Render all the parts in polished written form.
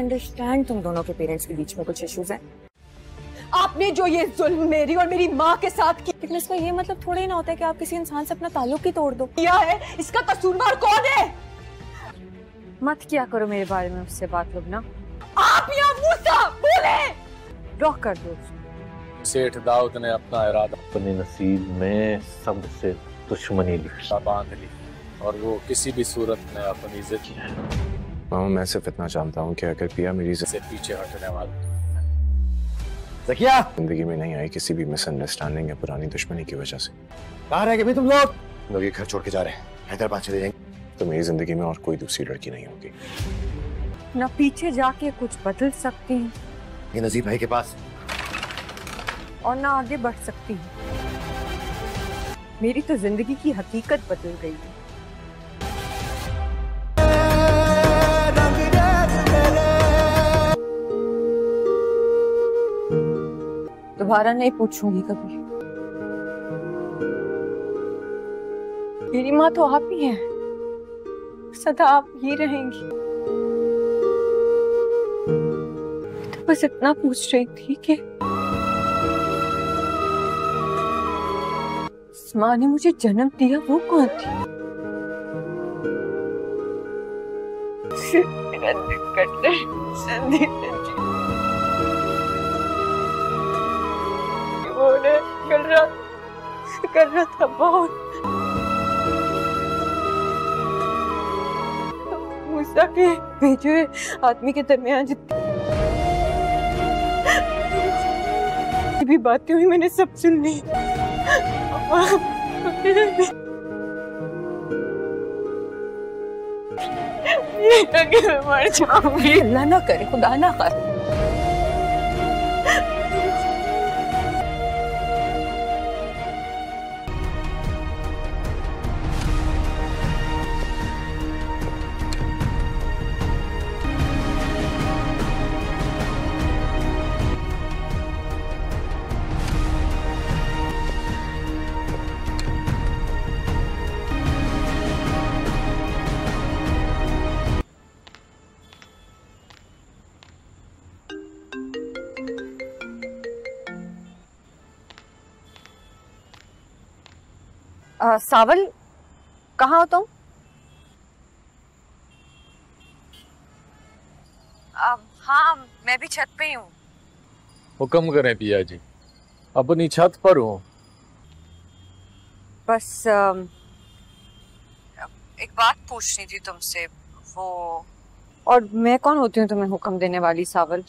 Understand तुम दोनों के पेरेंट्स के बीच में कुछ इश्यूज हैं। आपने जो ये जुल्म मेरी और मेरी माँ के साथ किया, लेकिन इसका ये मतलब थोड़ा ही ना होता है कि आप किसी इंसान से अपना ताल्लुक ही तोड़ दो। है, इसका कसूरवार कौन है? मत किया करो मेरे बारे में उससे बात लोग ना। आप या मूसा बोले। ब्लॉक कर दो। सेठ दाऊद ने अपना इरादा अपने नसीब में सबसे दुश्मनी लिखा बांध ली और वो किसी भी सूरत में अपनी इज्जत मामा मैं सिर्फ इतना जानता हूँ कि अगर पिया मेरी से पीछे हटने वाला ज़किया जिंदगी में नहीं आई किसी भी मिसअंडरस्टैंडिंग या पुरानी दुश्मनी की वजह से। कहाँ रह गए तुम लोग ये घर छोड़ के जा रहे हैं, हैदराबाद चले जाएंगे। तो मेरी जिंदगी में और कोई दूसरी लड़की नहीं होगी। ना पीछे जाके कुछ बदल सकती हूँ ये नजीब भाई के पास और ना आगे बढ़ सकती हूँ। मेरी तो जिंदगी की हकीकत बदल गई है। दोबारा नहीं पूछूंगी कभी। मेरी माँ तो आप ही हैं, सदा आप ही रहेंगी। तो बस इतना पूछ रही थी कि माँ ने मुझे जन्म दिया वो कौन थी? मेरा दिल कट कर रहा था बहुत। मूसा के भेजे हुए आदमी के दरमियान जितनी भी बातें हुई मैंने सब सुन ली। मर जाऊंगी। अल्लाह ना करे, खुदा ना करे। सावल कहाँ हो तुम? हाँ मैं भी छत पे ही हूँ। हुक्म करें पिया जी, अपनी छत पर हूँ। बस एक बात पूछनी थी तुमसे। वो और मैं कौन होती हूँ तुम्हें हुक्म देने वाली सावल?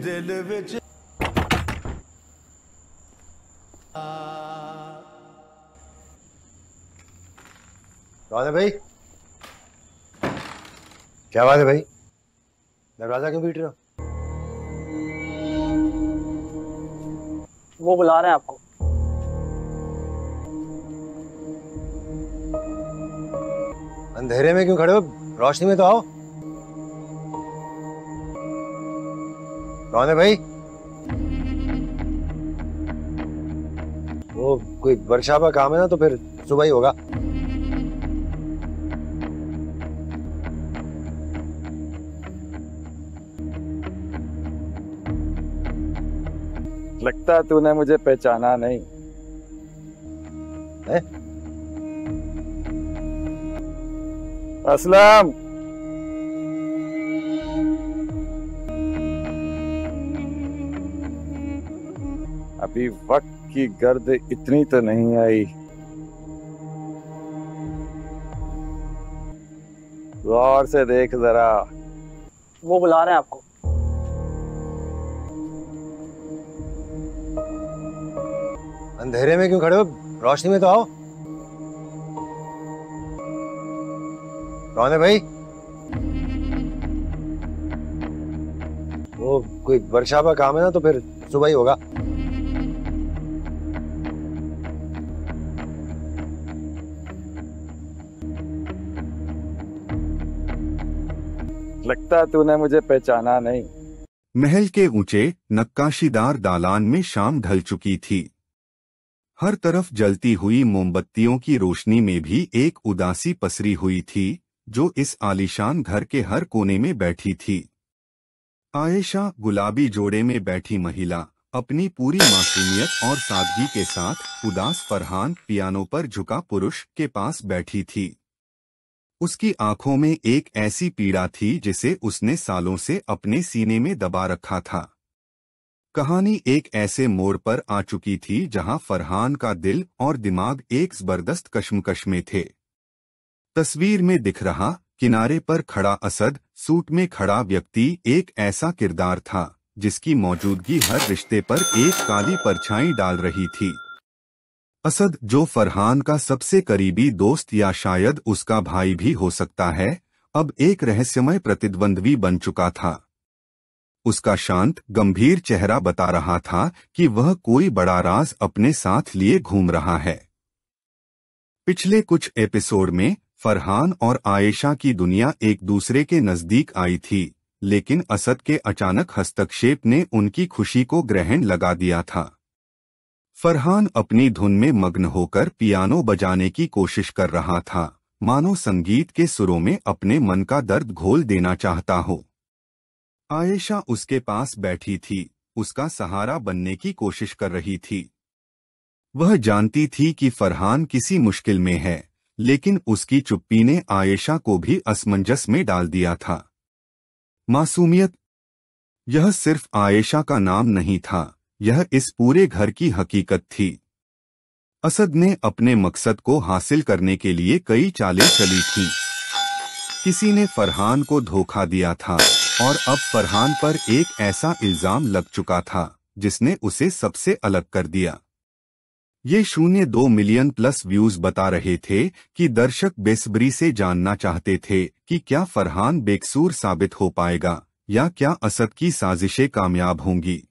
दिल विच कौन है भाई? क्या बात है भाई, दरवाजा क्यों पीट रहे हो? वो बुला रहे हैं आपको। अंधेरे में क्यों खड़े हो, रोशनी में तो आओ। कौन है भाई? वो कोई वर्कशॉप का काम है ना, तो फिर सुबह ही होगा। लगता तूने मुझे पहचाना नहीं है? असलम, अभी वक्त की गर्द इतनी तो नहीं आई। गौर से देख जरा। वो बुला रहे हैं आपको। अंधेरे में क्यों खड़े हो, रोशनी में तो आओ। कौन है भाई? वो कोई वर्कशॉप का काम है ना, तो फिर सुबह ही होगा। लगता तूने मुझे पहचाना नहीं महल के ऊंचे नक्काशीदार दालान में शाम ढल चुकी थी। हर तरफ जलती हुई मोमबत्तियों की रोशनी में भी एक उदासी पसरी हुई थी जो इस आलीशान घर के हर कोने में बैठी थी। आयशा, गुलाबी जोड़े में बैठी महिला, अपनी पूरी मासूमियत और सादगी के साथ उदास फरहान, पियानो पर झुका पुरुष, के पास बैठी थी। उसकी आंखों में एक ऐसी पीड़ा थी जिसे उसने सालों से अपने सीने में दबा रखा था। कहानी एक ऐसे मोड़ पर आ चुकी थी जहां फरहान का दिल और दिमाग एक जबरदस्त कश्मकश में थे। तस्वीर में दिख रहा किनारे पर खड़ा असद, सूट में खड़ा व्यक्ति एक ऐसा किरदार था जिसकी मौजूदगी हर रिश्ते पर एक काली परछाई डाल रही थी। असद, जो फरहान का सबसे करीबी दोस्त या शायद उसका भाई भी हो सकता है, अब एक रहस्यमय प्रतिद्वंद्वी बन चुका था। उसका शांत, गंभीर चेहरा बता रहा था कि वह कोई बड़ा राज अपने साथ लिए घूम रहा है। पिछले कुछ एपिसोड में फरहान और आयशा की दुनिया एक दूसरे के नजदीक आई थी, लेकिन असद के अचानक हस्तक्षेप ने उनकी खुशी को ग्रहण लगा दिया था। फरहान अपनी धुन में मग्न होकर पियानो बजाने की कोशिश कर रहा था, मानो संगीत के सुरों में अपने मन का दर्द घोल देना चाहता हो। आयशा उसके पास बैठी थी, उसका सहारा बनने की कोशिश कर रही थी। वह जानती थी कि फरहान किसी मुश्किल में है, लेकिन उसकी चुप्पी ने आयशा को भी असमंजस में डाल दिया था। मासूमियत, यह सिर्फ आयशा का नाम नहीं था, यह इस पूरे घर की हकीकत थी। असद ने अपने मकसद को हासिल करने के लिए कई चालें चली थीं। किसी ने फरहान को धोखा दिया था और अब फरहान पर एक ऐसा इल्जाम लग चुका था जिसने उसे सबसे अलग कर दिया। ये 0.2 मिलियन प्लस व्यूज बता रहे थे कि दर्शक बेसब्री से जानना चाहते थे कि क्या फरहान बेकसूर साबित हो पाएगा या क्या असद की साजिशें कामयाब होंगी।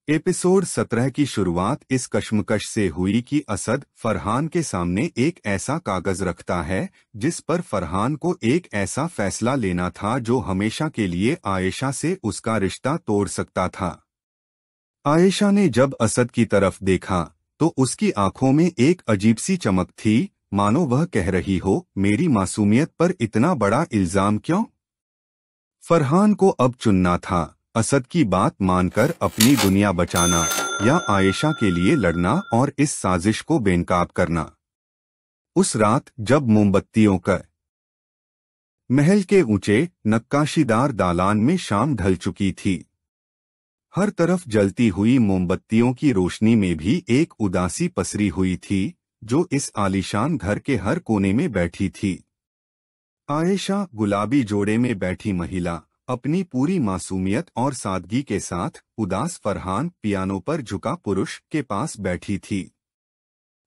एपिसोड 17 की शुरुआत इस कश्मकश से हुई कि असद फरहान के सामने एक ऐसा कागज रखता है जिस पर फरहान को एक ऐसा फैसला लेना था जो हमेशा के लिए आयशा से उसका रिश्ता तोड़ सकता था। आयशा ने जब असद की तरफ देखा तो उसकी आंखों में एक अजीब सी चमक थी, मानो वह कह रही हो, मेरी मासूमियत पर इतना बड़ा इल्जाम क्यों? फरहान को अब चुनना था, असद की बात मानकर अपनी दुनिया बचाना या आयशा के लिए लड़ना और इस साजिश को बेनकाब करना। उस रात जब मोमबत्तियों का महल के ऊंचे नक्काशीदार दालान में शाम ढल चुकी थी, हर तरफ जलती हुई मोमबत्तियों की रोशनी में भी एक उदासी पसरी हुई थी जो इस आलीशान घर के हर कोने में बैठी थी। आयशा, गुलाबी जोड़े में बैठी महिला, अपनी पूरी मासूमियत और सादगी के साथ उदास फरहान, पियानो पर झुका पुरुष, के पास बैठी थी।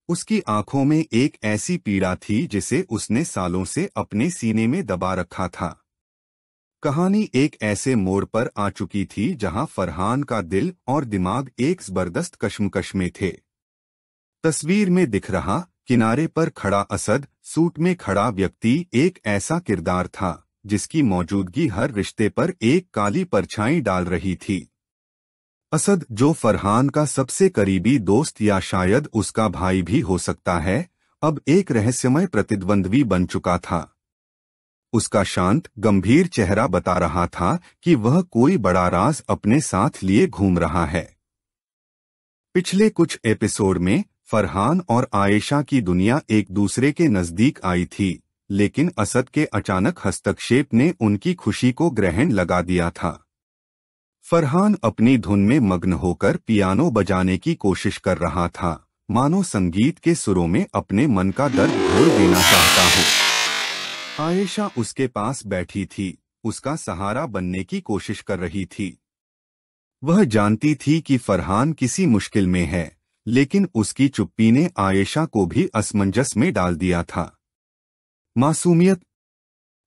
उसकी आंखों में एक ऐसी पीड़ा थी जिसे उसने सालों से अपने सीने में दबा रखा था। कहानी एक ऐसे मोड़ पर आ चुकी थी जहां फरहान का दिल और दिमाग एक जबरदस्त कश्मकश में थे। तस्वीर में दिख रहा किनारे पर खड़ा असद, सूट में खड़ा व्यक्ति एक ऐसा किरदार था जिसकी मौजूदगी हर रिश्ते पर एक काली परछाई डाल रही थी। असद, जो फरहान का सबसे करीबी दोस्त या शायद उसका भाई भी हो सकता है, अब एक रहस्यमय प्रतिद्वंद्वी बन चुका था। उसका शांत, गंभीर चेहरा बता रहा था कि वह कोई बड़ा राज अपने साथ लिए घूम रहा है। पिछले कुछ एपिसोड में फरहान और आयशा की दुनिया एक दूसरे के नजदीक आई थी, लेकिन असद के अचानक हस्तक्षेप ने उनकी खुशी को ग्रहण लगा दिया था। फरहान अपनी धुन में मग्न होकर पियानो बजाने की कोशिश कर रहा था, मानो संगीत के सुरों में अपने मन का दर्द घोल देना चाहता हो। आयशा उसके पास बैठी थी, उसका सहारा बनने की कोशिश कर रही थी। वह जानती थी कि फरहान किसी मुश्किल में है, लेकिन उसकी चुप्पी ने आयशा को भी असमंजस में डाल दिया था। मासूमियत,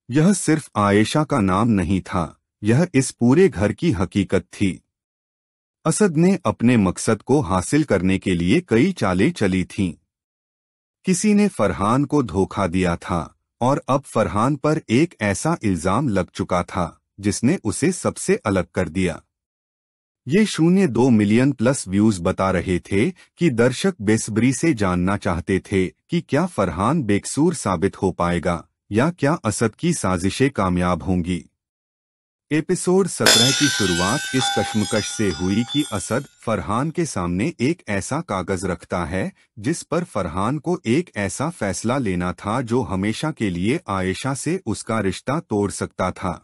यह सिर्फ आयशा का नाम नहीं था, यह इस पूरे घर की हकीकत थी। असद ने अपने मकसद को हासिल करने के लिए कई चालें चली थीं। किसी ने फरहान को धोखा दिया था और अब फरहान पर एक ऐसा इल्जाम लग चुका था जिसने उसे सबसे अलग कर दिया। ये 0.2 मिलियन प्लस व्यूज बता रहे थे कि दर्शक बेसब्री से जानना चाहते थे कि क्या फरहान बेकसूर साबित हो पाएगा या क्या असद की साजिशें कामयाब होंगी। एपिसोड 17 की शुरुआत इस कश्मकश से हुई कि असद फरहान के सामने एक ऐसा कागज रखता है जिस पर फरहान को एक ऐसा फैसला लेना था जो हमेशा के लिए आयशा से उसका रिश्ता तोड़ सकता था।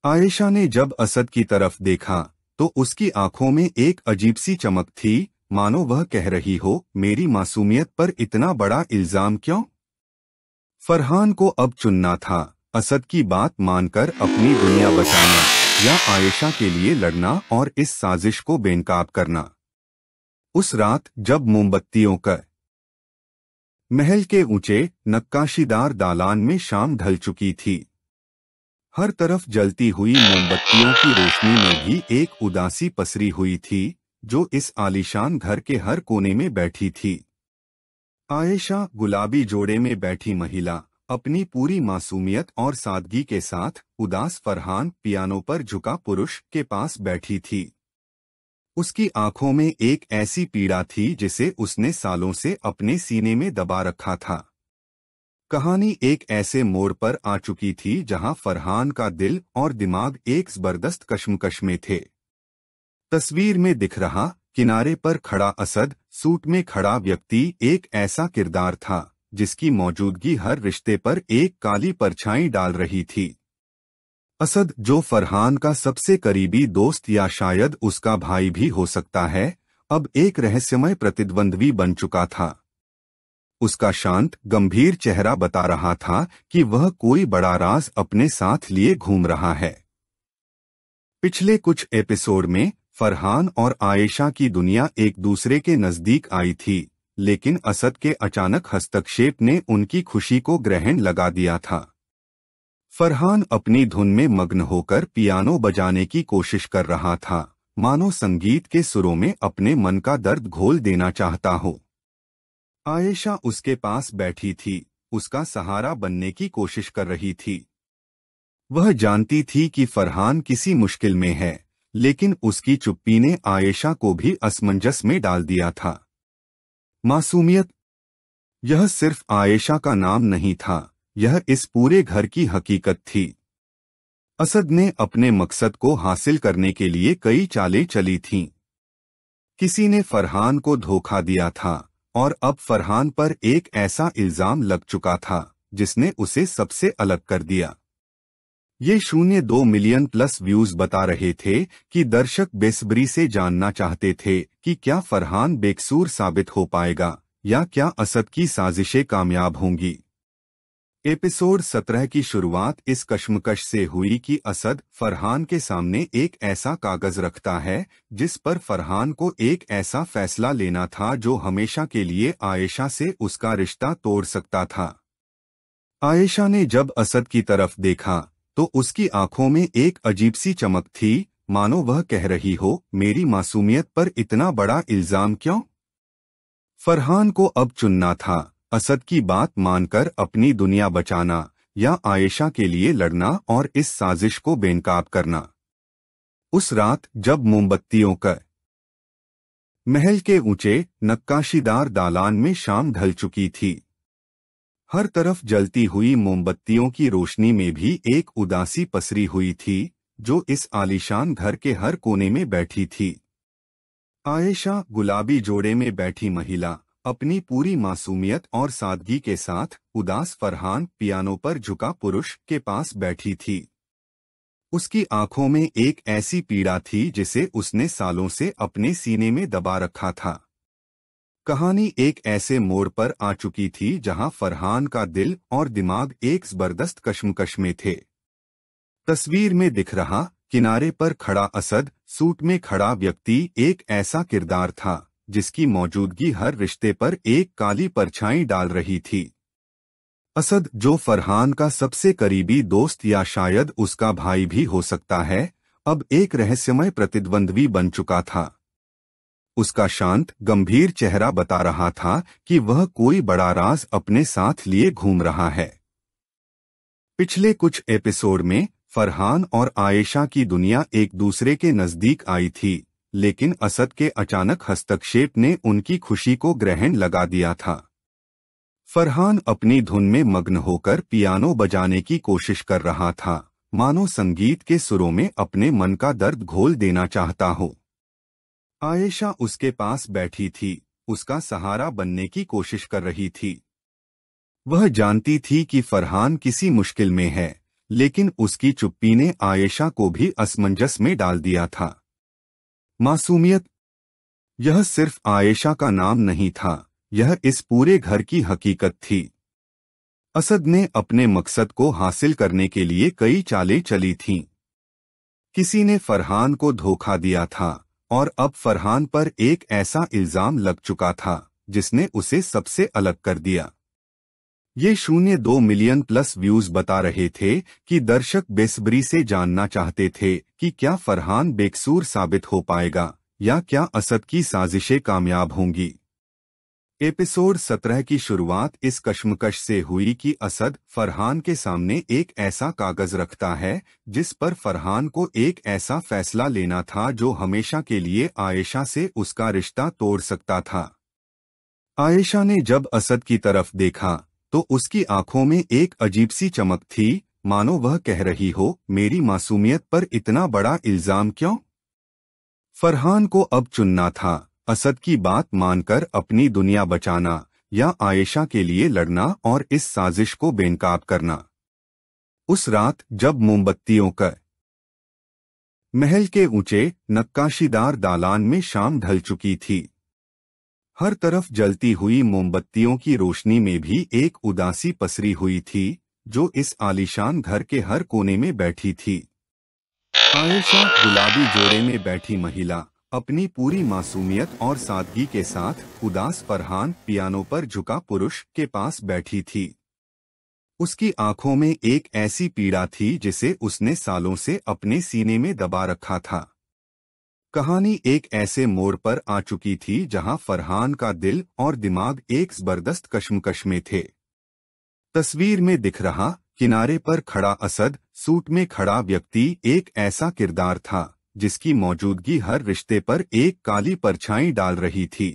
आयशा ने जब असद की तरफ देखा तो उसकी आंखों में एक अजीब सी चमक थी, मानो वह कह रही हो, मेरी मासूमियत पर इतना बड़ा इल्जाम क्यों? फरहान को अब चुनना था, असद की बात मानकर अपनी दुनिया बचाना या आयशा के लिए लड़ना और इस साजिश को बेनकाब करना। उस रात जब मोमबत्तियों का महल के ऊंचे नक्काशीदार दालान में शाम ढल चुकी थी, हर तरफ जलती हुई मोमबत्तियों की रोशनी में भी एक उदासी पसरी हुई थी जो इस आलीशान घर के हर कोने में बैठी थी। आयशा गुलाबी जोड़े में बैठी महिला अपनी पूरी मासूमियत और सादगी के साथ, उदास फरहान पियानो पर झुका पुरुष के पास बैठी थी। उसकी आंखों में एक ऐसी पीड़ा थी जिसे उसने सालों से अपने सीने में दबा रखा था। कहानी एक ऐसे मोड़ पर आ चुकी थी जहां फरहान का दिल और दिमाग एक जबरदस्त कश्मकश में थे। तस्वीर में दिख रहा किनारे पर खड़ा असद, सूट में खड़ा व्यक्ति एक ऐसा किरदार था जिसकी मौजूदगी हर रिश्ते पर एक काली परछाई डाल रही थी। असद, जो फरहान का सबसे करीबी दोस्त या शायद उसका भाई भी हो सकता है, अब एक रहस्यमय प्रतिद्वंद्वी बन चुका था। उसका शांत गंभीर चेहरा बता रहा था कि वह कोई बड़ा राज अपने साथ लिए घूम रहा है। पिछले कुछ एपिसोड में फरहान और आयशा की दुनिया एक दूसरे के नजदीक आई थी, लेकिन असद के अचानक हस्तक्षेप ने उनकी खुशी को ग्रहण लगा दिया था। फरहान अपनी धुन में मग्न होकर पियानो बजाने की कोशिश कर रहा था, मानो संगीत के सुरों में अपने मन का दर्द घोल देना चाहता हो। आयशा उसके पास बैठी थी, उसका सहारा बनने की कोशिश कर रही थी। वह जानती थी कि फरहान किसी मुश्किल में है, लेकिन उसकी चुप्पी ने आयशा को भी असमंजस में डाल दिया था। मासूमियत, यह सिर्फ आयशा का नाम नहीं था, यह इस पूरे घर की हकीकत थी। असद ने अपने मकसद को हासिल करने के लिए कई चालें चली थीं। किसी ने फरहान को धोखा दिया था और अब फरहान पर एक ऐसा इल्जाम लग चुका था जिसने उसे सबसे अलग कर दिया। ये 0.2 मिलियन प्लस व्यूज बता रहे थे कि दर्शक बेसब्री से जानना चाहते थे कि क्या फरहान बेकसूर साबित हो पाएगा या क्या असद की साजिशें कामयाब होंगी। एपिसोड 17 की शुरुआत इस कश्मकश से हुई कि असद फरहान के सामने एक ऐसा कागज रखता है जिस पर फरहान को एक ऐसा फैसला लेना था जो हमेशा के लिए आयशा से उसका रिश्ता तोड़ सकता था। आयशा ने जब असद की तरफ देखा तो उसकी आंखों में एक अजीब सी चमक थी, मानो वह कह रही हो, मेरी मासूमियत पर इतना बड़ा इल्जाम क्यों? फरहान को अब चुनना था, असद की बात मानकर अपनी दुनिया बचाना या आयशा के लिए लड़ना और इस साजिश को बेनकाब करना। उस रात जब मोमबत्तियों का महल के ऊंचे नक्काशीदार दालान में शाम ढल चुकी थी, हर तरफ जलती हुई मोमबत्तियों की रोशनी में भी एक उदासी पसरी हुई थी जो इस आलीशान घर के हर कोने में बैठी थी। आयशा गुलाबी जोड़े में बैठी महिला अपनी पूरी मासूमियत और सादगी के साथ, उदास फरहान पियानो पर झुका पुरुष के पास बैठी थी। उसकी आंखों में एक ऐसी पीड़ा थी जिसे उसने सालों से अपने सीने में दबा रखा था। कहानी एक ऐसे मोड़ पर आ चुकी थी जहां फरहान का दिल और दिमाग एक जबरदस्त कश्मकश में थे। तस्वीर में दिख रहा किनारे पर खड़ा असद, सूट में खड़ा व्यक्ति एक ऐसा किरदार था जिसकी मौजूदगी हर रिश्ते पर एक काली परछाई डाल रही थी। असद, जो फरहान का सबसे करीबी दोस्त या शायद उसका भाई भी हो सकता है, अब एक रहस्यमय प्रतिद्वंद्वी बन चुका था। उसका शांत गंभीर चेहरा बता रहा था कि वह कोई बड़ा राज अपने साथ लिए घूम रहा है। पिछले कुछ एपिसोड में फरहान और आयशा की दुनिया एक दूसरे के नजदीक आई थी, लेकिन असद के अचानक हस्तक्षेप ने उनकी खुशी को ग्रहण लगा दिया था। फरहान अपनी धुन में मग्न होकर पियानो बजाने की कोशिश कर रहा था, मानो संगीत के सुरों में अपने मन का दर्द घोल देना चाहता हो। आयशा उसके पास बैठी थी, उसका सहारा बनने की कोशिश कर रही थी। वह जानती थी कि फरहान किसी मुश्किल में है, लेकिन उसकी चुप्पी ने आयशा को भी असमंजस में डाल दिया था। मासूमियत, यह सिर्फ आयशा का नाम नहीं था, यह इस पूरे घर की हकीकत थी। असद ने अपने मकसद को हासिल करने के लिए कई चालें चली थीं। किसी ने फरहान को धोखा दिया था और अब फरहान पर एक ऐसा इल्जाम लग चुका था जिसने उसे सबसे अलग कर दिया। ये 0.2 मिलियन प्लस व्यूज बता रहे थे कि दर्शक बेसब्री से जानना चाहते थे कि क्या फरहान बेकसूर साबित हो पाएगा या क्या असद की साजिशें कामयाब होंगी। एपिसोड 17 की शुरुआत इस कश्मकश से हुई कि असद फरहान के सामने एक ऐसा कागज रखता है जिस पर फरहान को एक ऐसा फैसला लेना था जो हमेशा के लिए आयशा से उसका रिश्ता तोड़ सकता था। आयशा ने जब असद की तरफ देखा तो उसकी आंखों में एक अजीब सी चमक थी, मानो वह कह रही हो, मेरी मासूमियत पर इतना बड़ा इल्जाम क्यों? फरहान को अब चुनना था, असद की बात मानकर अपनी दुनिया बचाना या आयशा के लिए लड़ना और इस साजिश को बेनकाब करना। उस रात जब मोमबत्तियों का महल के ऊंचे नक्काशीदार दालान में शाम ढल चुकी थी, हर तरफ जलती हुई मोमबत्तियों की रोशनी में भी एक उदासी पसरी हुई थी जो इस आलीशान घर के हर कोने में बैठी थी। आयशा गुलाबी जोड़े में बैठी महिला अपनी पूरी मासूमियत और सादगी के साथ उदास फरहान पियानो पर झुका पुरुष के पास बैठी थी। उसकी आंखों में एक ऐसी पीड़ा थी जिसे उसने सालों से अपने सीने में दबा रखा था। कहानी एक ऐसे मोड़ पर आ चुकी थी जहां फरहान का दिल और दिमाग एक जबरदस्त कश्मकश में थे। तस्वीर में दिख रहा किनारे पर खड़ा असद, सूट में खड़ा व्यक्ति एक ऐसा किरदार था जिसकी मौजूदगी हर रिश्ते पर एक काली परछाई डाल रही थी।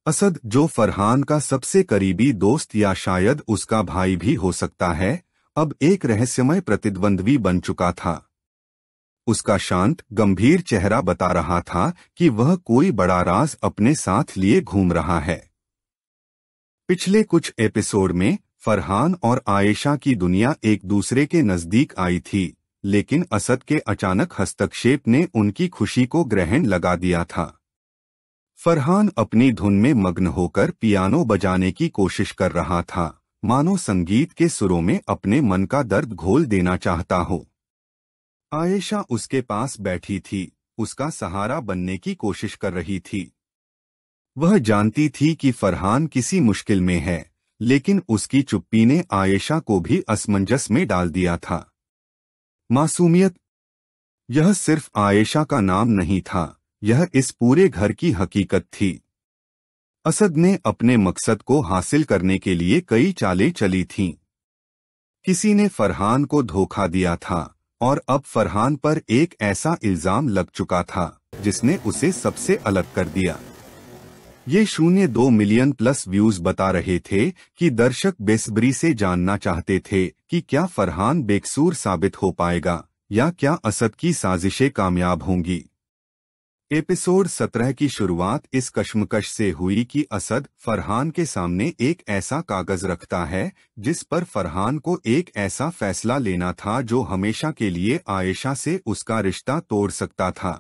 असद, जो फरहान का सबसे करीबी दोस्त या शायद उसका भाई भी हो सकता है, अब एक रहस्यमय प्रतिद्वंद्वी बन चुका था। उसका शांत गंभीर चेहरा बता रहा था कि वह कोई बड़ा राज अपने साथ लिए घूम रहा है। पिछले कुछ एपिसोड में फरहान और आयशा की दुनिया एक दूसरे के नजदीक आई थी, लेकिन असद के अचानक हस्तक्षेप ने उनकी खुशी को ग्रहण लगा दिया था। फरहान अपनी धुन में मग्न होकर पियानो बजाने की कोशिश कर रहा था, मानो संगीत के सुरों में अपने मन का दर्द घोल देना चाहता हो। आयशा उसके पास बैठी थी, उसका सहारा बनने की कोशिश कर रही थी। वह जानती थी कि फरहान किसी मुश्किल में है, लेकिन उसकी चुप्पी ने आयशा को भी असमंजस में डाल दिया था। मासूमियत, यह सिर्फ आयशा का नाम नहीं था, यह इस पूरे घर की हकीकत थी। असद ने अपने मकसद को हासिल करने के लिए कई चालें चली थीं। किसी ने फरहान को धोखा दिया था और अब फरहान पर एक ऐसा इल्जाम लग चुका था जिसने उसे सबसे अलग कर दिया। ये 0.2 मिलियन प्लस व्यूज बता रहे थे कि दर्शक बेसब्री से जानना चाहते थे कि क्या फरहान बेकसूर साबित हो पाएगा या क्या असद की साजिशें कामयाब होंगी। एपिसोड 17 की शुरुआत इस कश्मकश से हुई कि असद फरहान के सामने एक ऐसा कागज रखता है जिस पर फरहान को एक ऐसा फैसला लेना था जो हमेशा के लिए आयशा से उसका रिश्ता तोड़ सकता था।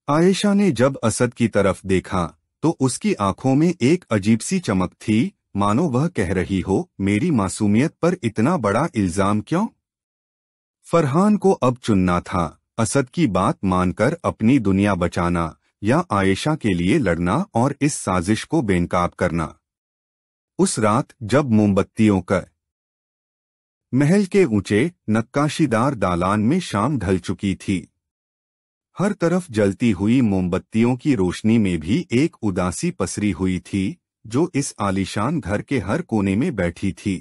आयशा ने जब असद की तरफ देखा तो उसकी आंखों में एक अजीब सी चमक थी, मानो वह कह रही हो, मेरी मासूमियत पर इतना बड़ा इल्जाम क्यों? फरहान को अब चुनना था, असद की बात मानकर अपनी दुनिया बचाना या आयशा के लिए लड़ना और इस साजिश को बेनकाब करना। उस रात जब मोमबत्तियों का महल के ऊंचे नक्काशीदार दालान में शाम ढल चुकी थी, हर तरफ जलती हुई मोमबत्तियों की रोशनी में भी एक उदासी पसरी हुई थी जो इस आलीशान घर के हर कोने में बैठी थी।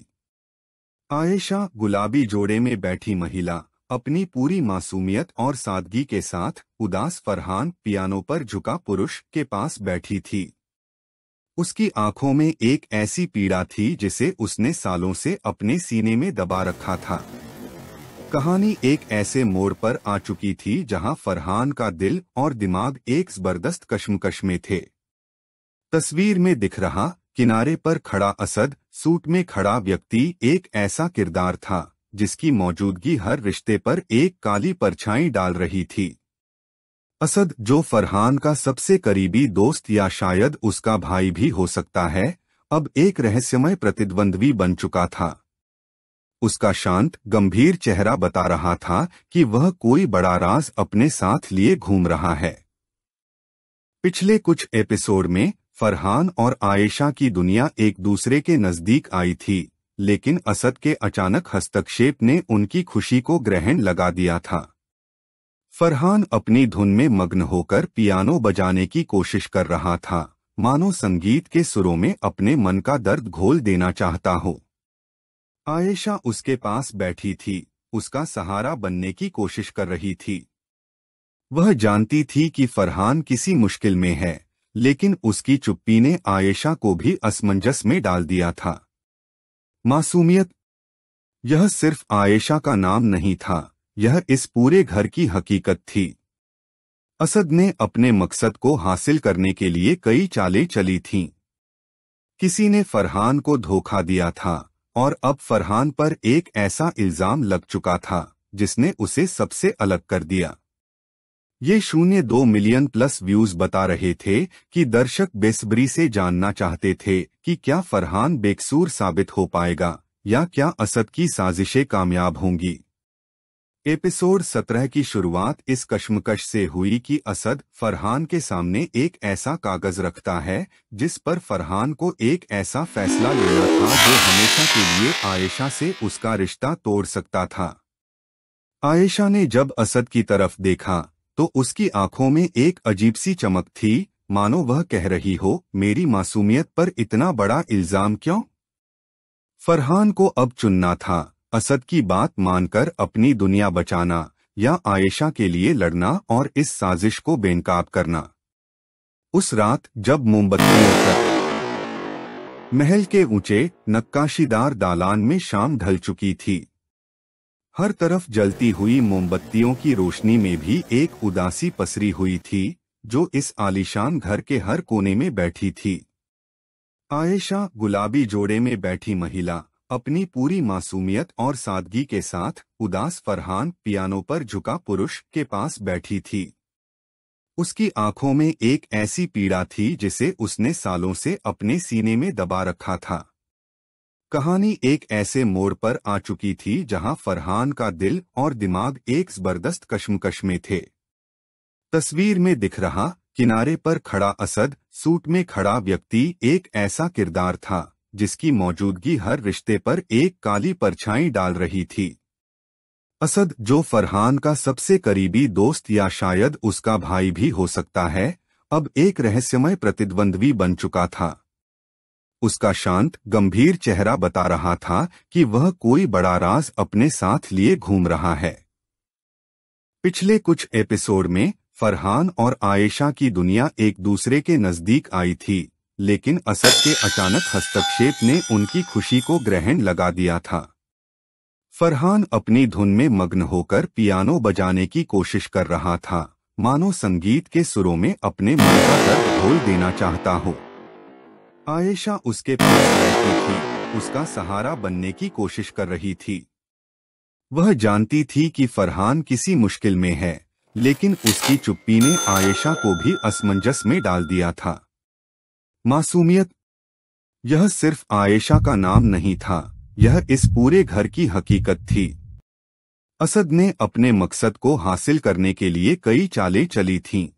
आयशा गुलाबी जोड़े में बैठी महिला अपनी पूरी मासूमियत और सादगी के साथ उदास फरहान पियानो पर झुका पुरुष के पास बैठी थी। उसकी आंखों में एक ऐसी पीड़ा थी जिसे उसने सालों से अपने सीने में दबा रखा था। कहानी एक ऐसे मोड़ पर आ चुकी थी जहां फरहान का दिल और दिमाग एक जबरदस्त कश्मकश में थे। तस्वीर में दिख रहा किनारे पर खड़ा असद, सूट में खड़ा व्यक्ति एक ऐसा किरदार था जिसकी मौजूदगी हर रिश्ते पर एक काली परछाई डाल रही थी। असद, जो फरहान का सबसे करीबी दोस्त या शायद उसका भाई भी हो सकता है, अब एक रहस्यमय प्रतिद्वंद्वी बन चुका था। उसका शांत, गंभीर चेहरा बता रहा था कि वह कोई बड़ा राज अपने साथ लिए घूम रहा है। पिछले कुछ एपिसोड में फरहान और आयशा की दुनिया एक दूसरे के नजदीक आई थी, लेकिन असद के अचानक हस्तक्षेप ने उनकी खुशी को ग्रहण लगा दिया था। फरहान अपनी धुन में मग्न होकर पियानो बजाने की कोशिश कर रहा था, मानो संगीत के सुरों में अपने मन का दर्द घोल देना चाहता हो। आयशा उसके पास बैठी थी, उसका सहारा बनने की कोशिश कर रही थी। वह जानती थी कि फरहान किसी मुश्किल में है, लेकिन उसकी चुप्पी ने आयशा को भी असमंजस में डाल दिया था। मासूमियत, यह सिर्फ आयशा का नाम नहीं था, यह इस पूरे घर की हकीकत थी। असद ने अपने मकसद को हासिल करने के लिए कई चालें चली थीं। किसी ने फरहान को धोखा दिया था और अब फरहान पर एक ऐसा इल्जाम लग चुका था जिसने उसे सबसे अलग कर दिया। ये 0.2 मिलियन प्लस व्यूज बता रहे थे कि दर्शक बेसब्री से जानना चाहते थे कि क्या फरहान बेकसूर साबित हो पाएगा या क्या असद की साजिशें कामयाब होंगी। एपिसोड 17 की शुरुआत इस कश्मकश से हुई कि असद फरहान के सामने एक ऐसा कागज रखता है जिस पर फरहान को एक ऐसा फैसला लेना था जो हमेशा के लिए आयशा से उसका रिश्ता तोड़ सकता था। आयशा ने जब असद की तरफ देखा तो उसकी आंखों में एक अजीब सी चमक थी, मानो वह कह रही हो, मेरी मासूमियत पर इतना बड़ा इल्जाम क्यों? फरहान को अब चुनना था, असद की बात मानकर अपनी दुनिया बचाना या आयशा के लिए लड़ना और इस साजिश को बेनकाब करना। उस रात जब मोमबत्तियों तक महल के ऊंचे नक्काशीदार दालान में शाम ढल चुकी थी। हर तरफ जलती हुई मोमबत्तियों की रोशनी में भी एक उदासी पसरी हुई थी जो इस आलीशान घर के हर कोने में बैठी थी। आयशा, गुलाबी जोड़े में बैठी महिला, अपनी पूरी मासूमियत और सादगी के साथ उदास फरहान पियानो पर झुका पुरुष के पास बैठी थी। उसकी आंखों में एक ऐसी पीड़ा थी जिसे उसने सालों से अपने सीने में दबा रखा था। कहानी एक ऐसे मोड़ पर आ चुकी थी जहां फरहान का दिल और दिमाग एक जबरदस्त कश्मकश में थे। तस्वीर में दिख रहा किनारे पर खड़ा असद, सूट में खड़ा व्यक्ति एक ऐसा किरदार था जिसकी मौजूदगी हर रिश्ते पर एक काली परछाई डाल रही थी। असद, जो फरहान का सबसे करीबी दोस्त या शायद उसका भाई भी हो सकता है, अब एक रहस्यमय प्रतिद्वंद्वी बन चुका था। उसका शांत, गंभीर चेहरा बता रहा था कि वह कोई बड़ा राज अपने साथ लिए घूम रहा है। पिछले कुछ एपिसोड में फरहान और आयशा की दुनिया एक दूसरे के नजदीक आई थी, लेकिन असद के अचानक हस्तक्षेप ने उनकी खुशी को ग्रहण लगा दिया था। फरहान अपनी धुन में मग्न होकर पियानो बजाने की कोशिश कर रहा था, मानो संगीत के सुरों में अपने मन का दर्द घोल देना चाहता हो। आयशा उसके पास बैठी थी, उसका सहारा बनने की कोशिश कर रही थी। वह जानती थी कि फरहान किसी मुश्किल में है, लेकिन उसकी चुप्पी ने आयशा को भी असमंजस में डाल दिया था। मासूमियत, यह सिर्फ आयशा का नाम नहीं था, यह इस पूरे घर की हकीकत थी। असद ने अपने मकसद को हासिल करने के लिए कई चालें चली थीं।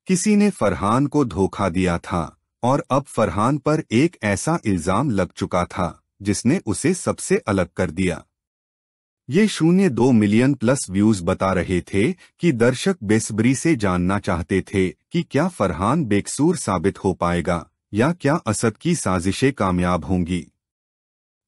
किसी ने फरहान को धोखा दिया था और अब फरहान पर एक ऐसा इल्जाम लग चुका था जिसने उसे सबसे अलग कर दिया। ये 0.2 मिलियन प्लस व्यूज बता रहे थे कि दर्शक बेसब्री से जानना चाहते थे कि क्या फरहान बेकसूर साबित हो पाएगा या क्या असद की साजिशें कामयाब होंगी।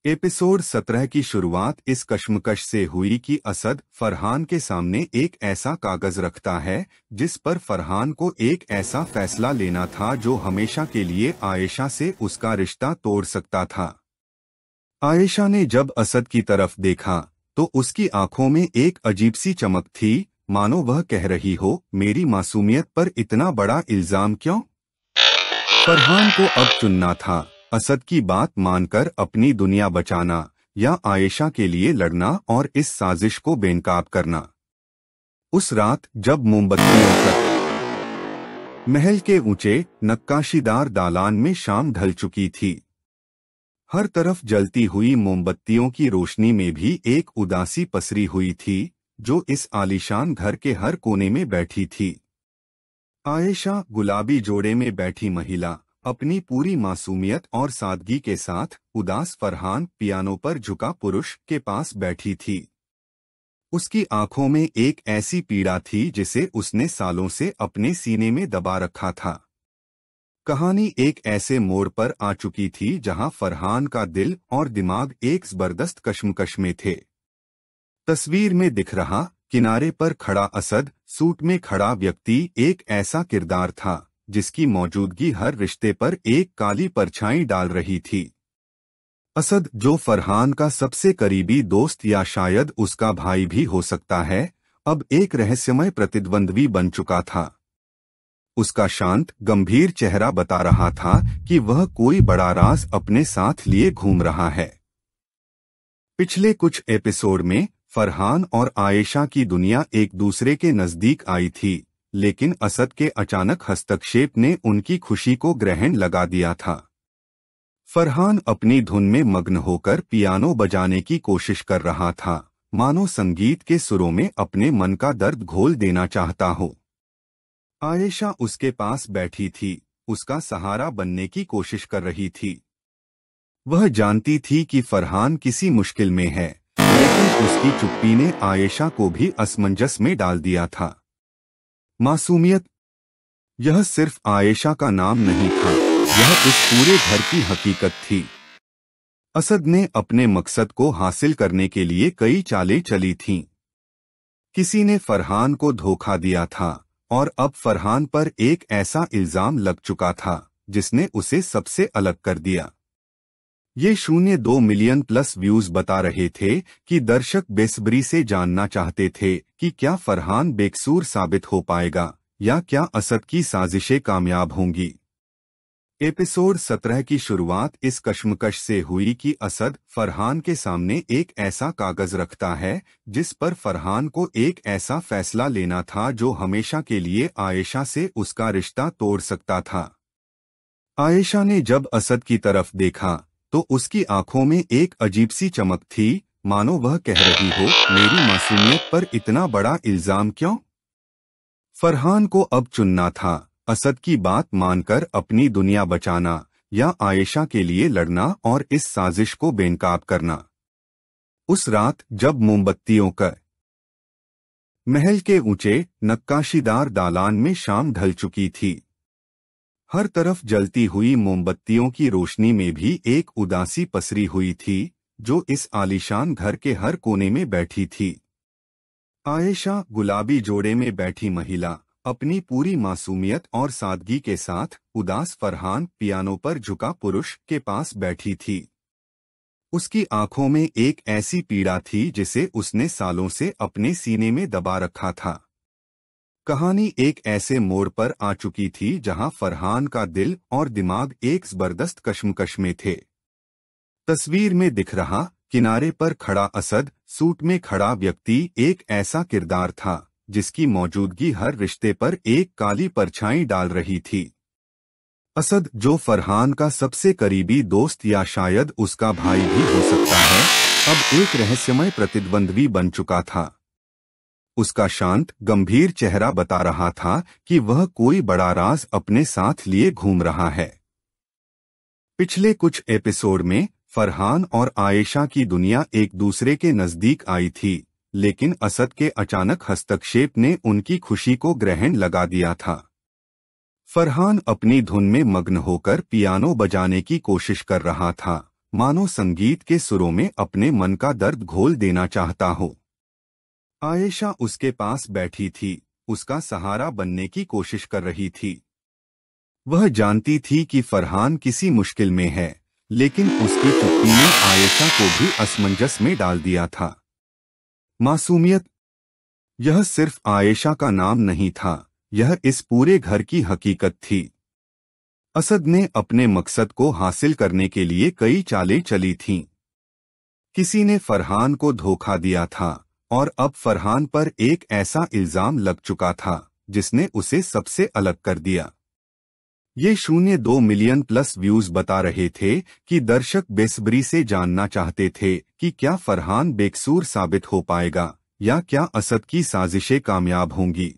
एपिसोड 17 की शुरुआत इस कश्मकश से हुई कि असद फरहान के सामने एक ऐसा कागज रखता है जिस पर फरहान को एक ऐसा फैसला लेना था जो हमेशा के लिए आयशा से उसका रिश्ता तोड़ सकता था। आयशा ने जब असद की तरफ देखा तो उसकी आंखों में एक अजीब सी चमक थी, मानो वह कह रही हो, मेरी मासूमियत पर इतना बड़ा इल्जाम क्यों? फरहान को अब चुनना था, असद की बात मानकर अपनी दुनिया बचाना या आयशा के लिए लड़ना और इस साजिश को बेनकाब करना। उस रात जब मोमबत्तियों पर महल के ऊंचे नक्काशीदार दालान में शाम ढल चुकी थी, हर तरफ जलती हुई मोमबत्तियों की रोशनी में भी एक उदासी पसरी हुई थी जो इस आलीशान घर के हर कोने में बैठी थी। आयशा गुलाबी जोड़े में बैठी महिला अपनी पूरी मासूमियत और सादगी के साथ, उदास फरहान पियानो पर झुका पुरुष के पास बैठी थी। उसकी आंखों में एक ऐसी पीड़ा थी जिसे उसने सालों से अपने सीने में दबा रखा था। कहानी एक ऐसे मोड़ पर आ चुकी थी जहां फरहान का दिल और दिमाग एक जबरदस्त कश्मकश में थे। तस्वीर में दिख रहा किनारे पर खड़ा असद, सूट में खड़ा व्यक्ति एक ऐसा किरदार था जिसकी मौजूदगी हर रिश्ते पर एक काली परछाई डाल रही थी। असद, जो फरहान का सबसे करीबी दोस्त या शायद उसका भाई भी हो सकता है, अब एक रहस्यमय प्रतिद्वंद्वी बन चुका था। उसका शांत गंभीर चेहरा बता रहा था कि वह कोई बड़ा राज अपने साथ लिए घूम रहा है। पिछले कुछ एपिसोड में फरहान और आयशा की दुनिया एक दूसरे के नजदीक आई थी, लेकिन असद के अचानक हस्तक्षेप ने उनकी खुशी को ग्रहण लगा दिया था। फरहान अपनी धुन में मग्न होकर पियानो बजाने की कोशिश कर रहा था, मानो संगीत के सुरों में अपने मन का दर्द घोल देना चाहता हो। आयशा उसके पास बैठी थी, उसका सहारा बनने की कोशिश कर रही थी। वह जानती थी कि फरहान किसी मुश्किल में है, लेकिन उसकी चुप्पी ने आयशा को भी असमंजस में डाल दिया था। मासूमियत, यह सिर्फ आयशा का नाम नहीं था, यह इस पूरे घर की हकीकत थी। असद ने अपने मकसद को हासिल करने के लिए कई चालें चली थीं। किसी ने फरहान को धोखा दिया था और अब फरहान पर एक ऐसा इल्जाम लग चुका था जिसने उसे सबसे अलग कर दिया। ये 2 मिलियन प्लस व्यूज बता रहे थे कि दर्शक बेसब्री से जानना चाहते थे कि क्या फरहान बेकसूर साबित हो पाएगा या क्या असद की साजिशें कामयाब होंगी। एपिसोड 17 की शुरुआत इस कश्मकश से हुई कि असद फरहान के सामने एक ऐसा कागज रखता है जिस पर फरहान को एक ऐसा फैसला लेना था जो हमेशा के लिए आयशा से उसका रिश्ता तोड़ सकता था। आयशा ने जब असद की तरफ देखा तो उसकी आंखों में एक अजीब सी चमक थी, मानो वह कह रही हो, मेरी मासूमियत पर इतना बड़ा इल्जाम क्यों? फरहान को अब चुनना था, असद की बात मानकर अपनी दुनिया बचाना या आयशा के लिए लड़ना और इस साजिश को बेनकाब करना। उस रात जब मोमबत्तियों का महल के ऊंचे नक्काशीदार दालान में शाम ढल चुकी थी, हर तरफ जलती हुई मोमबत्तियों की रोशनी में भी एक उदासी पसरी हुई थी जो इस आलीशान घर के हर कोने में बैठी थी। आयशा गुलाबी जोड़े में बैठी महिला अपनी पूरी मासूमियत और सादगी के साथ, उदास फरहान पियानो पर झुका पुरुष के पास बैठी थी। उसकी आंखों में एक ऐसी पीड़ा थी जिसे उसने सालों से अपने सीने में दबा रखा था। कहानी एक ऐसे मोड़ पर आ चुकी थी जहां फरहान का दिल और दिमाग एक जबरदस्त कश्मकश में थे। तस्वीर में दिख रहा किनारे पर खड़ा असद, सूट में खड़ा व्यक्ति एक ऐसा किरदार था जिसकी मौजूदगी हर रिश्ते पर एक काली परछाई डाल रही थी। असद, जो फरहान का सबसे करीबी दोस्त या शायद उसका भाई भी हो सकता है, अब एक रहस्यमय प्रतिद्वंद्वी बन चुका था। उसका शांत गंभीर चेहरा बता रहा था कि वह कोई बड़ा राज अपने साथ लिए घूम रहा है। पिछले कुछ एपिसोड में फरहान और आयशा की दुनिया एक दूसरे के नजदीक आई थी, लेकिन असद के अचानक हस्तक्षेप ने उनकी खुशी को ग्रहण लगा दिया था। फरहान अपनी धुन में मग्न होकर पियानो बजाने की कोशिश कर रहा था, मानो संगीत के सुरों में अपने मन का दर्द घोल देना चाहता हो। आयशा उसके पास बैठी थी, उसका सहारा बनने की कोशिश कर रही थी। वह जानती थी कि फरहान किसी मुश्किल में है, लेकिन उसकी चुप्पी ने आयशा को भी असमंजस में डाल दिया था। मासूमियत, यह सिर्फ आयशा का नाम नहीं था, यह इस पूरे घर की हकीकत थी। असद ने अपने मकसद को हासिल करने के लिए कई चालें चली थीं। किसी ने फरहान को धोखा दिया था और अब फरहान पर एक ऐसा इल्जाम लग चुका था जिसने उसे सबसे अलग कर दिया। ये 0.2 मिलियन प्लस व्यूज बता रहे थे कि दर्शक बेसब्री से जानना चाहते थे कि क्या फरहान बेकसूर साबित हो पाएगा या क्या असद की साजिशें कामयाब होंगी।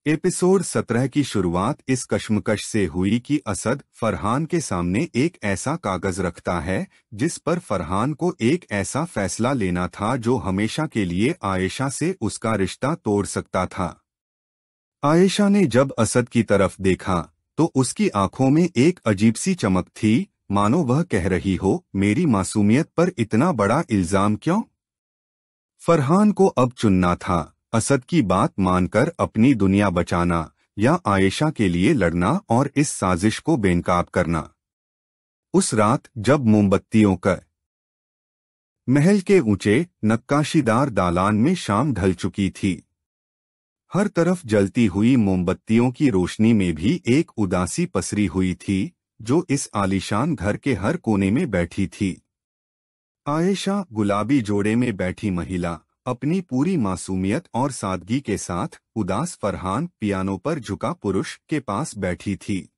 एपिसोड 17 की शुरुआत इस कश्मकश से हुई कि असद फरहान के सामने एक ऐसा कागज रखता है जिस पर फरहान को एक ऐसा फैसला लेना था जो हमेशा के लिए आयशा से उसका रिश्ता तोड़ सकता था। आयशा ने जब असद की तरफ देखा तो उसकी आंखों में एक अजीब सी चमक थी, मानो वह कह रही हो, मेरी मासूमियत पर इतना बड़ा इल्जाम क्यों? फरहान को अब चुनना था, असद की बात मानकर अपनी दुनिया बचाना या आयशा के लिए लड़ना और इस साजिश को बेनकाब करना। उस रात जब मोमबत्तियों का महल के ऊंचे नक्काशीदार दालान में शाम ढल चुकी थी, हर तरफ जलती हुई मोमबत्तियों की रोशनी में भी एक उदासी पसरी हुई थी जो इस आलीशान घर के हर कोने में बैठी थी। आयशा, गुलाबी जोड़े में बैठी महिला, अपनी पूरी मासूमियत और सादगी के साथ, उदास फरहान, पियानो पर झुका पुरुष, के पास बैठी थी।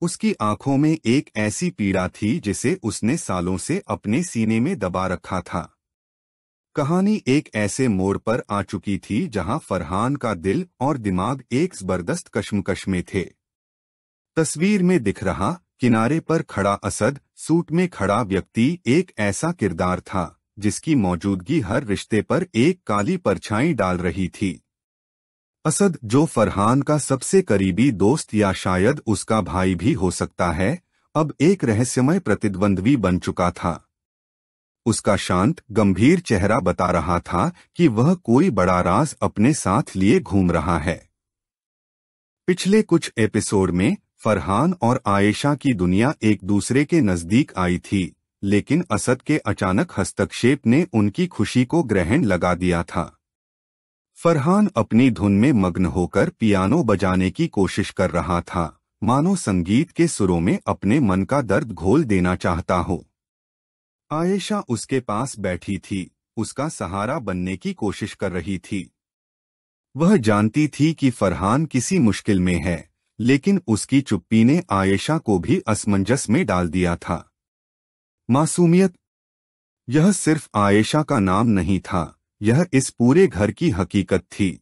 उसकी आंखों में एक ऐसी पीड़ा थी जिसे उसने सालों से अपने सीने में दबा रखा था। कहानी एक ऐसे मोड़ पर आ चुकी थी जहां फरहान का दिल और दिमाग एक जबरदस्त कश्मकश में थे। तस्वीर में दिख रहा किनारे पर खड़ा असद, सूट में खड़ा व्यक्ति एक ऐसा किरदार था जिसकी मौजूदगी हर रिश्ते पर एक काली परछाई डाल रही थी। असद, जो फरहान का सबसे करीबी दोस्त या शायद उसका भाई भी हो सकता है, अब एक रहस्यमय प्रतिद्वंद्वी बन चुका था। उसका शांत, गंभीर चेहरा बता रहा था कि वह कोई बड़ा राज अपने साथ लिए घूम रहा है। पिछले कुछ एपिसोड में फरहान और आयशा की दुनिया एक दूसरे के नजदीक आई थी, लेकिन असद के अचानक हस्तक्षेप ने उनकी खुशी को ग्रहण लगा दिया था। फरहान अपनी धुन में मग्न होकर पियानो बजाने की कोशिश कर रहा था, मानो संगीत के सुरों में अपने मन का दर्द घोल देना चाहता हो। आयशा उसके पास बैठी थी, उसका सहारा बनने की कोशिश कर रही थी। वह जानती थी कि फरहान किसी मुश्किल में है, लेकिन उसकी चुप्पी ने आयशा को भी असमंजस में डाल दिया था। मासूमियत, यह सिर्फ आयशा का नाम नहीं था, यह इस पूरे घर की हकीकत थी।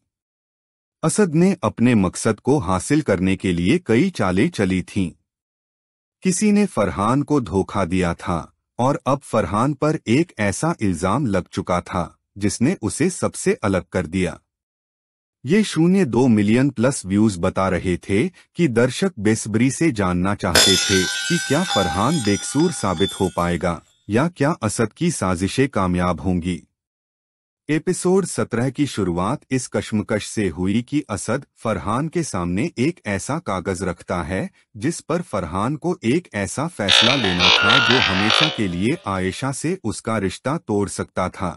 असद ने अपने मकसद को हासिल करने के लिए कई चालें चली थीं। किसी ने फरहान को धोखा दिया था और अब फरहान पर एक ऐसा इल्जाम लग चुका था जिसने उसे सबसे अलग कर दिया। ये 0.2 मिलियन प्लस व्यूज बता रहे थे कि दर्शक बेसब्री से जानना चाहते थे कि क्या फरहान बेकसूर साबित हो पाएगा या क्या असद की साजिशें कामयाब होंगी। एपिसोड 17 की शुरुआत इस कश्मकश से हुई कि असद फरहान के सामने एक ऐसा कागज रखता है जिस पर फरहान को एक ऐसा फैसला लेना था जो हमेशा के लिए आयशा से उसका रिश्ता तोड़ सकता था।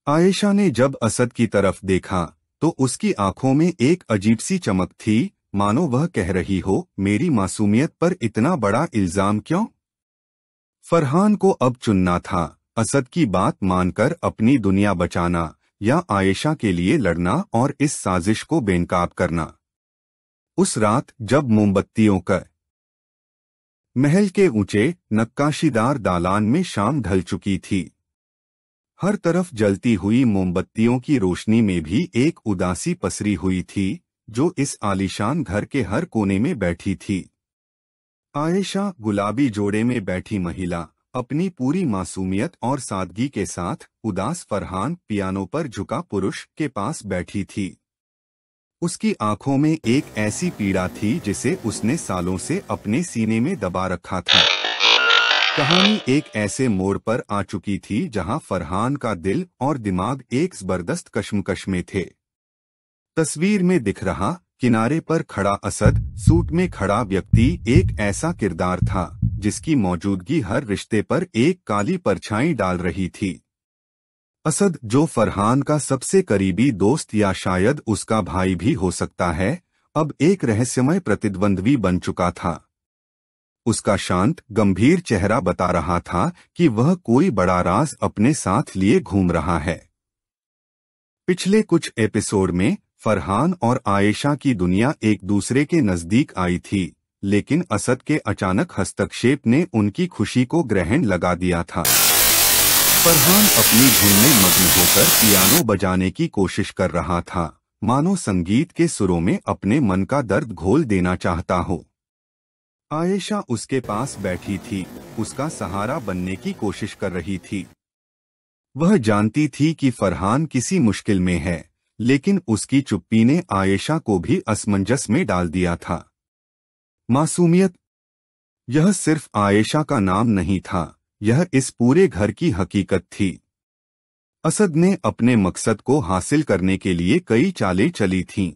आयशा ने जब असद की तरफ देखा तो उसकी आंखों में एक अजीब सी चमक थी, मानो वह कह रही हो, मेरी मासूमियत पर इतना बड़ा इल्जाम क्यों? फरहान को अब चुनना था, असद की बात मानकर अपनी दुनिया बचाना या आयशा के लिए लड़ना और इस साजिश को बेनकाब करना। उस रात जब मोमबत्तियों का महल के ऊंचे नक्काशीदार दालान में शाम ढल चुकी थी, हर तरफ जलती हुई मोमबत्तियों की रोशनी में भी एक उदासी पसरी हुई थी जो इस आलीशान घर के हर कोने में बैठी थी। आयशा, गुलाबी जोड़े में बैठी महिला, अपनी पूरी मासूमियत और सादगी के साथ, उदास फरहान, पियानो पर झुका पुरुष, के पास बैठी थी। उसकी आंखों में एक ऐसी पीड़ा थी जिसे उसने सालों से अपने सीने में दबा रखा था। कहानी एक ऐसे मोड़ पर आ चुकी थी जहां फरहान का दिल और दिमाग एक जबरदस्त कश्मकश में थे। तस्वीर में दिख रहा किनारे पर खड़ा असद, सूट में खड़ा व्यक्ति एक ऐसा किरदार था जिसकी मौजूदगी हर रिश्ते पर एक काली परछाई डाल रही थी। असद, जो फरहान का सबसे करीबी दोस्त या शायद उसका भाई भी हो सकता है, अब एक रहस्यमय प्रतिद्वंद्वी बन चुका था। उसका शांत, गंभीर चेहरा बता रहा था कि वह कोई बड़ा राज अपने साथ लिए घूम रहा है। पिछले कुछ एपिसोड में फरहान और आयशा की दुनिया एक दूसरे के नजदीक आई थी, लेकिन असद के अचानक हस्तक्षेप ने उनकी खुशी को ग्रहण लगा दिया था। फरहान अपनी धुन में मग्न होकर पियानो बजाने की कोशिश कर रहा था, मानो संगीत के सुरों में अपने मन का दर्द घोल देना चाहता हो। आयशा उसके पास बैठी थी, उसका सहारा बनने की कोशिश कर रही थी। वह जानती थी कि फरहान किसी मुश्किल में है, लेकिन उसकी चुप्पी ने आयशा को भी असमंजस में डाल दिया था। मासूमियत, यह सिर्फ आयशा का नाम नहीं था, यह इस पूरे घर की हकीकत थी। असद ने अपने मकसद को हासिल करने के लिए कई चालें चली थीं।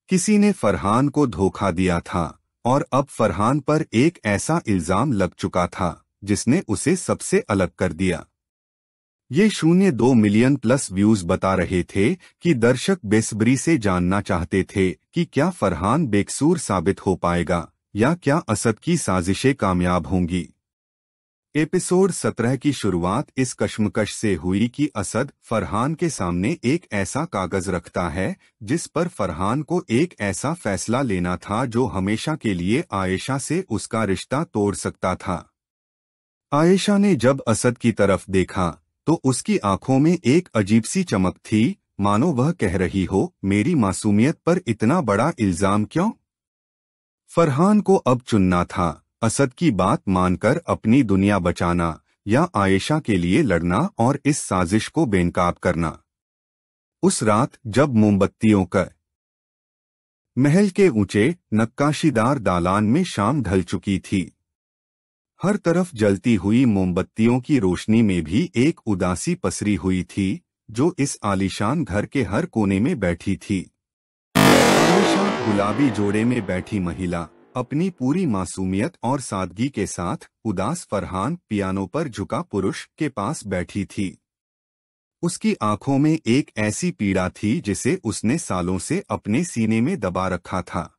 किसी ने फरहान को धोखा दिया था और अब फरहान पर एक ऐसा इल्जाम लग चुका था जिसने उसे सबसे अलग कर दिया। ये 0.2 मिलियन प्लस व्यूज बता रहे थे कि दर्शक बेसब्री से जानना चाहते थे कि क्या फरहान बेकसूर साबित हो पाएगा या क्या असद की साजिशें कामयाब होंगी। एपिसोड 17 की शुरुआत इस कश्मकश से हुई कि असद फरहान के सामने एक ऐसा कागज रखता है जिस पर फरहान को एक ऐसा फैसला लेना था जो हमेशा के लिए आयशा से उसका रिश्ता तोड़ सकता था। आयशा ने जब असद की तरफ देखा तो उसकी आंखों में एक अजीब सी चमक थी, मानो वह कह रही हो, मेरी मासूमियत पर इतना बड़ा इल्जाम क्यों? फरहान को अब चुनना था, असद की बात मानकर अपनी दुनिया बचाना या आयशा के लिए लड़ना और इस साजिश को बेनकाब करना। उस रात जब मोमबत्तियों का महल के ऊंचे नक्काशीदार दालान में शाम ढल चुकी थी, हर तरफ जलती हुई मोमबत्तियों की रोशनी में भी एक उदासी पसरी हुई थी जो इस आलीशान घर के हर कोने में बैठी थी। आयशा, गुलाबी जोड़े में बैठी महिला, अपनी पूरी मासूमियत और सादगी के साथ। उदास फरहान, पियानो पर झुका पुरुष, के पास बैठी थी। उसकी आंखों में एक ऐसी पीड़ा थी जिसे उसने सालों से अपने सीने में दबा रखा था।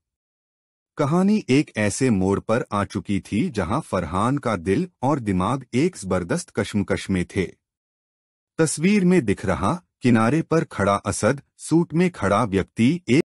कहानी एक ऐसे मोड़ पर आ चुकी थी जहां फरहान का दिल और दिमाग एक जबरदस्त कश्मकश में थे। तस्वीर में दिख रहा किनारे पर खड़ा असद, सूट में खड़ा व्यक्ति एक